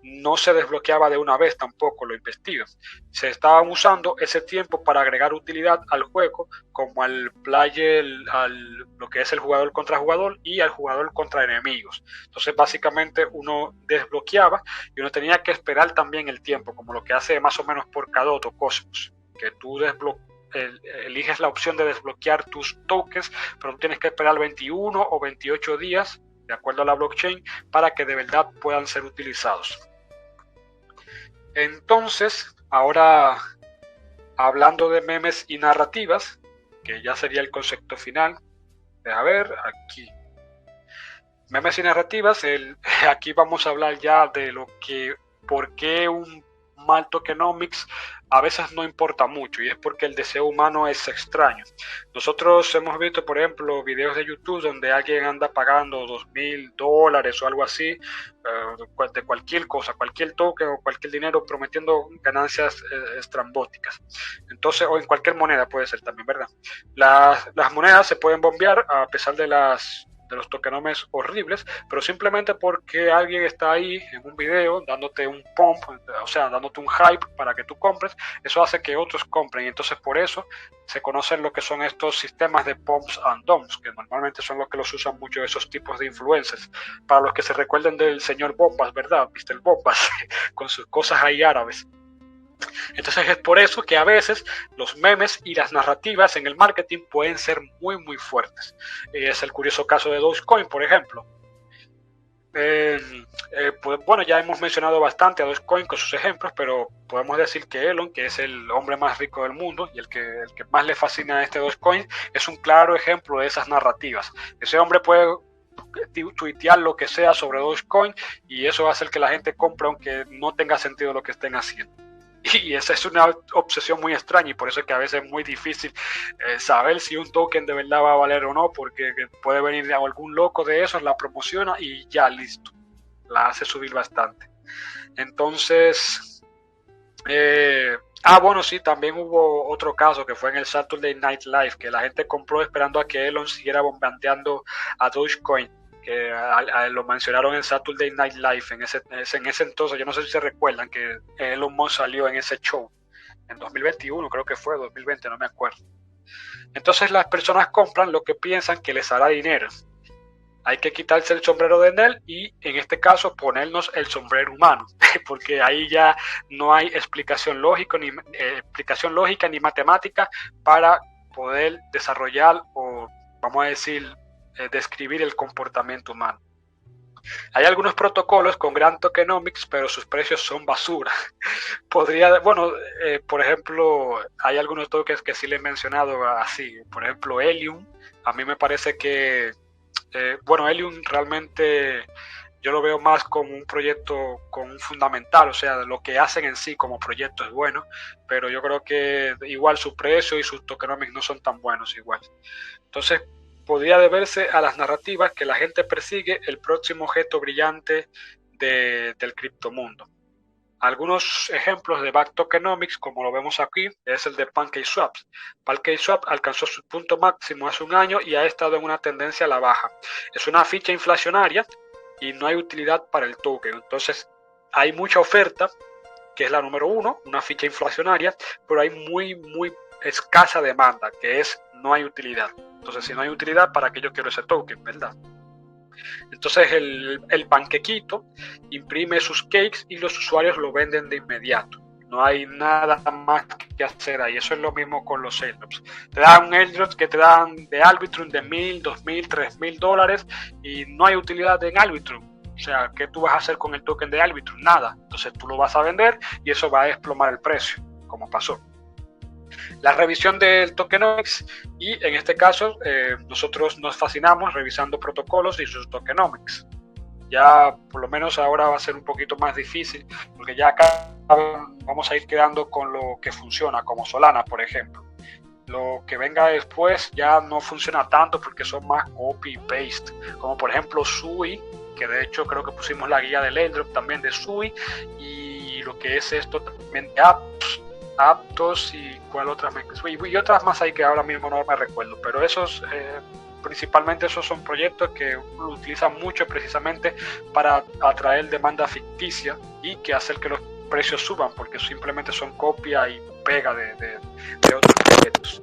S1: no se desbloqueaba de una vez tampoco lo investido. Se estaban usando ese tiempo para agregar utilidad al juego, como al player, lo que es el jugador contra jugador y al jugador contra enemigos. Entonces básicamente uno desbloqueaba y uno tenía que esperar también el tiempo, como lo que hace más o menos por Cadot o Cosmos, que tú eliges la opción de desbloquear tus tokens, pero tú tienes que esperar 21 o 28 días de acuerdo a la blockchain para que de verdad puedan ser utilizados. Entonces, ahora hablando de memes y narrativas, que ya sería el concepto final, a ver, aquí. Memes y narrativas, aquí vamos a hablar ya de lo que, por qué un mal tokenomics a veces no importa mucho, y es porque el deseo humano es extraño. Nosotros hemos visto, por ejemplo, videos de YouTube donde alguien anda pagando $2,000 o algo así, de cualquier cosa, cualquier token o cualquier dinero, prometiendo ganancias estrambóticas. Entonces, o en cualquier moneda puede ser también, ¿verdad? Las monedas se pueden bombear a pesar de los tokenomics horribles, pero simplemente porque alguien está ahí en un video dándote un pump, o sea, dándote un hype para que tú compres, eso hace que otros compren, y entonces por eso se conocen lo que son estos sistemas de pumps and dumps, que normalmente son los que los usan mucho esos tipos de influencers. Para los que se recuerden del señor Bombas, ¿verdad? Mr. Bombas, con sus cosas ahí árabes. Entonces es por eso que a veces los memes y las narrativas en el marketing pueden ser muy muy fuertes. Es el curioso caso de Dogecoin, por ejemplo. Pues bueno, ya hemos mencionado bastante a Dogecoin con sus ejemplos, pero podemos decir que Elon, que es el hombre más rico del mundo y el que más le fascina a este Dogecoin, es un claro ejemplo de esas narrativas. Ese hombre puede tuitear lo que sea sobre Dogecoin y eso va a hacer que la gente compre aunque no tenga sentido lo que estén haciendo. Y esa es una obsesión muy extraña, y por eso es que a veces es muy difícil saber si un token de verdad va a valer o no, porque puede venir algún loco de esos, la promociona y ya listo, la hace subir bastante. Entonces, bueno, sí, también hubo otro caso que fue en el Saturday Night Live, que la gente compró esperando a que Elon siguiera bombardeando a Dogecoin, que lo mencionaron en Saturday Night Live en ese entonces. Yo no sé si se recuerdan que Elon Musk salió en ese show en 2021, creo que fue 2020, no me acuerdo. Entonces las personas compran lo que piensan que les hará dinero. Hay que quitarse el sombrero de él y en este caso ponernos el sombrero humano, porque ahí ya no hay explicación lógica ni matemática para poder desarrollar o, vamos a decir, describir el comportamiento humano. Hay algunos protocolos con gran tokenomics, pero sus precios son basura. Por ejemplo, hay algunos tokens que sí le he mencionado así. Por ejemplo, Helium. A mí me parece que, Helium realmente yo lo veo más como un proyecto con un fundamental, o sea, lo que hacen en sí como proyecto es bueno, pero yo creo que igual su precio y sus tokenomics no son tan buenos igual. Entonces, podría deberse a las narrativas que la gente persigue el próximo objeto brillante del criptomundo. Algunos ejemplos de back tokenomics, como lo vemos aquí, es el de PancakeSwap. PancakeSwap alcanzó su punto máximo hace un año y ha estado en una tendencia a la baja. Es una ficha inflacionaria y no hay utilidad para el token. Entonces, hay mucha oferta, que es la número uno, una ficha inflacionaria, pero hay muy escasa demanda, que es no hay utilidad. Entonces, si no hay utilidad, ¿para qué yo quiero ese token, verdad? Entonces, el panquequito imprime sus cakes y los usuarios lo venden de inmediato. No hay nada más que hacer ahí. Eso es lo mismo con los airdrops. Te dan un airdrop que te dan de Arbitrum de $1,000, $2,000, $3,000 y no hay utilidad en Arbitrum. O sea, ¿qué tú vas a hacer con el token de Arbitrum? Nada. Entonces tú lo vas a vender y eso va a desplomar el precio, como pasó. La revisión del tokenomics, y en este caso nosotros nos fascinamos revisando protocolos y sus tokenomics. Ya por lo menos ahora va a ser un poquito más difícil porque ya acá vamos a ir quedando con lo que funciona, como Solana, por ejemplo. Lo que venga después ya no funciona tanto porque son más copy-paste, como por ejemplo Sui, que de hecho creo que pusimos la guía del airdrop también de Sui, y lo que es esto también de Aptos y cuál otras y otras más hay que ahora mismo no me recuerdo, pero esos principalmente esos son proyectos que lo utilizan mucho precisamente para atraer demanda ficticia y que hacer que los precios suban, porque simplemente son copia y pega de otros proyectos.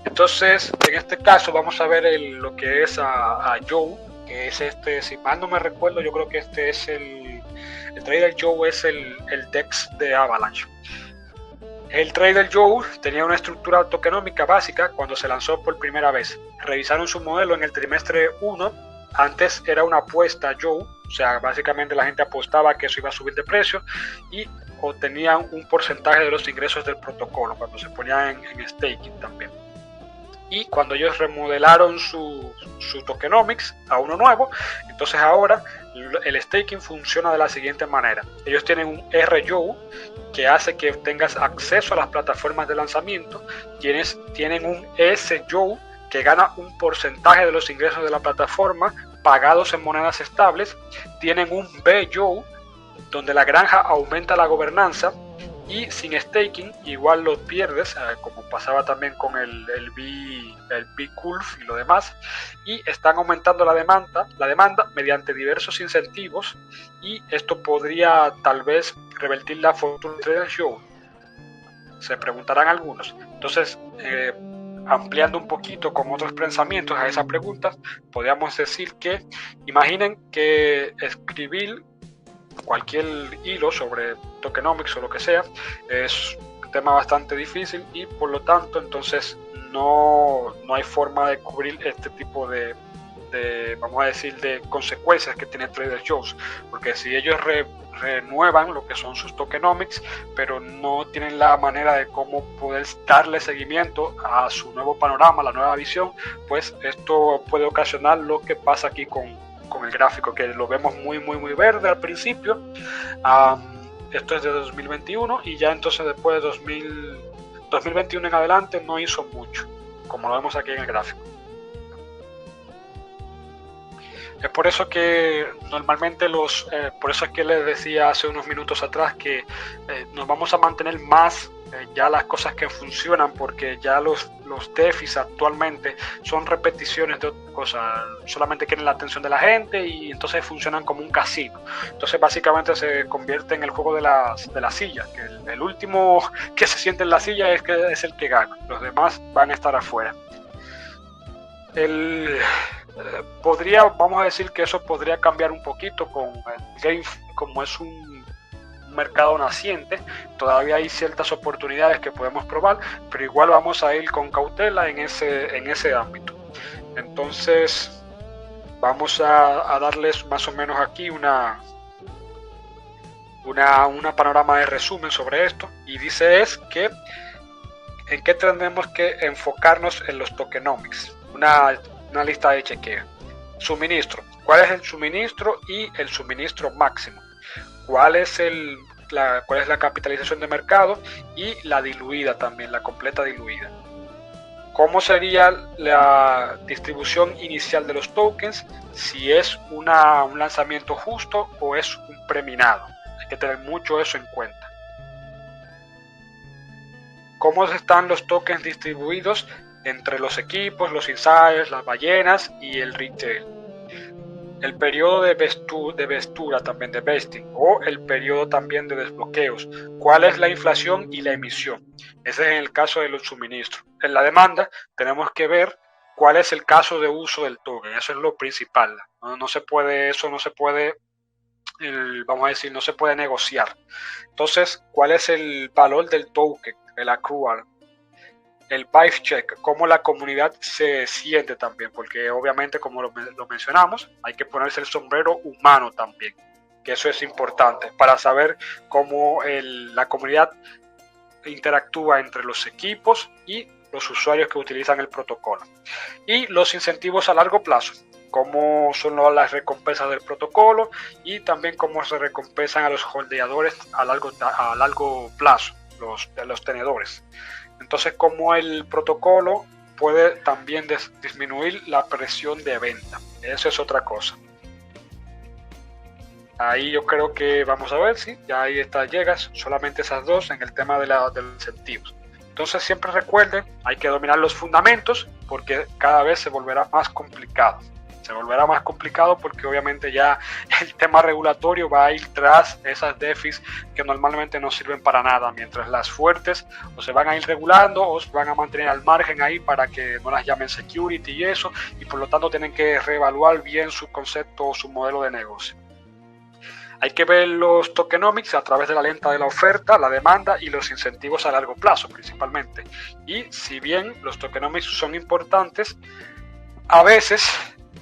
S1: Entonces, en este caso vamos a ver lo que es a Joe, que es si mal no me recuerdo, yo creo que este es el Trader Joe es el DEX de Avalanche. El Trader Joe tenía una estructura tokenómica básica cuando se lanzó por primera vez. Revisaron su modelo en el trimestre 1. Antes era una apuesta Joe, o sea, básicamente la gente apostaba que eso iba a subir de precio y obtenían un porcentaje de los ingresos del protocolo cuando se ponían en staking también. Y cuando ellos remodelaron su tokenomics a uno nuevo, entonces ahora el staking funciona de la siguiente manera. Ellos tienen un RJOE que hace que tengas acceso a las plataformas de lanzamiento, tienen un SJOE que gana un porcentaje de los ingresos de la plataforma pagados en monedas estables, tienen un BJOE donde la granja aumenta la gobernanza, y sin staking igual lo pierdes, como pasaba también con el B-Curve y lo demás, y están aumentando la demanda mediante diversos incentivos, y esto podría tal vez revertir la fortuna de Trader Joe, se preguntarán algunos. Entonces, ampliando un poquito con otros pensamientos a esa pregunta, podríamos decir que imaginen que escribir cualquier hilo sobre tokenomics o lo que sea es un tema bastante difícil y por lo tanto entonces no hay forma de cubrir este tipo de vamos a decir de consecuencias que tiene Trader Joe's, porque si ellos renuevan lo que son sus tokenomics pero no tienen la manera de cómo poder darle seguimiento a su nuevo panorama, la nueva visión, pues esto puede ocasionar lo que pasa aquí con el gráfico, que lo vemos muy verde al principio. Esto es de 2021 y ya entonces después de 2021 en adelante no hizo mucho, como lo vemos aquí en el gráfico. Es por eso que normalmente por eso es que les decía hace unos minutos atrás que nos vamos a mantener más ya las cosas que funcionan, porque ya los DeFis actualmente son repeticiones de otras cosas, solamente quieren la atención de la gente y entonces funcionan como un casino. Entonces básicamente se convierte en el juego de la silla, que el último que se siente en la silla es el que gana, los demás van a estar afuera. Vamos a decir que eso podría cambiar un poquito con el GameFi, como es un mercado naciente, todavía hay ciertas oportunidades que podemos probar, pero igual vamos a ir con cautela en ese ámbito. Entonces vamos a darles más o menos aquí una panorama de resumen sobre esto, y dice es que en qué tenemos que enfocarnos en los tokenomics, una lista de chequeo. Suministro, ¿cuál es el suministro y el suministro máximo? ¿Cuál es la capitalización de mercado? Y la diluida también, la completa diluida. ¿Cómo sería la distribución inicial de los tokens? Si es un lanzamiento justo o es un preminado. Hay que tener mucho eso en cuenta. ¿Cómo están los tokens distribuidos entre los equipos, los insiders, las ballenas y el retail? El periodo de vestura también, de vesting, o el periodo también de desbloqueos. ¿Cuál es la inflación y la emisión? Ese es en el caso de los suministros. En la demanda tenemos que ver cuál es el caso de uso del token. Eso es lo principal. No se puede negociar. Entonces, ¿cuál es el valor del token? El accrual. El vibe check, cómo la comunidad se siente también, porque obviamente como lo mencionamos, hay que ponerse el sombrero humano también, que eso es importante para saber cómo la comunidad interactúa entre los equipos y los usuarios que utilizan el protocolo. Y los incentivos a largo plazo, cómo son las recompensas del protocolo y también cómo se recompensan a los holdeadores a largo plazo, los tenedores. Entonces, cómo el protocolo puede también disminuir la presión de venta. Eso es otra cosa. Ahí yo creo que vamos a ver si ya ahí llegas solamente esas dos en el tema de los incentivos. Entonces siempre recuerden, hay que dominar los fundamentos porque cada vez se volverá más complicado. Se volverá más complicado porque obviamente ya el tema regulatorio va a ir tras esas DeFis que normalmente no sirven para nada, mientras las fuertes o se van a ir regulando o se van a mantener al margen ahí para que no las llamen security y eso, y por lo tanto tienen que reevaluar bien su concepto o su modelo de negocio. Hay que ver los tokenomics a través de la lenta de la oferta, la demanda y los incentivos a largo plazo principalmente. Y si bien los tokenomics son importantes, a veces,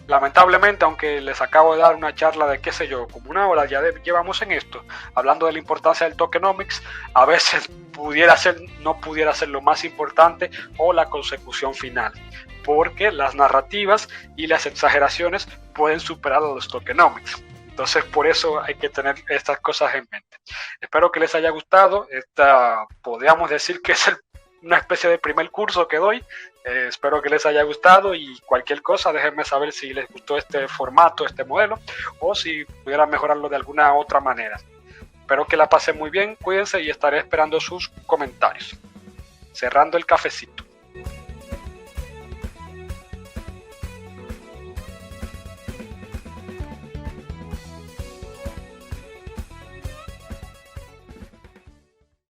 S1: lamentablemente, aunque les acabo de dar una charla de, qué sé yo, como una hora ya llevamos en esto, hablando de la importancia del tokenomics, a veces no pudiera ser lo más importante o la consecución final, porque las narrativas y las exageraciones pueden superar a los tokenomics. Entonces, por eso hay que tener estas cosas en mente. Espero que les haya gustado. Podríamos decir que es una especie de primer curso que doy. Espero que les haya gustado y cualquier cosa, déjenme saber si les gustó este formato, este modelo, o si pudieran mejorarlo de alguna otra manera. Espero que la pasen muy bien, cuídense y estaré esperando sus comentarios. Cerrando el cafecito.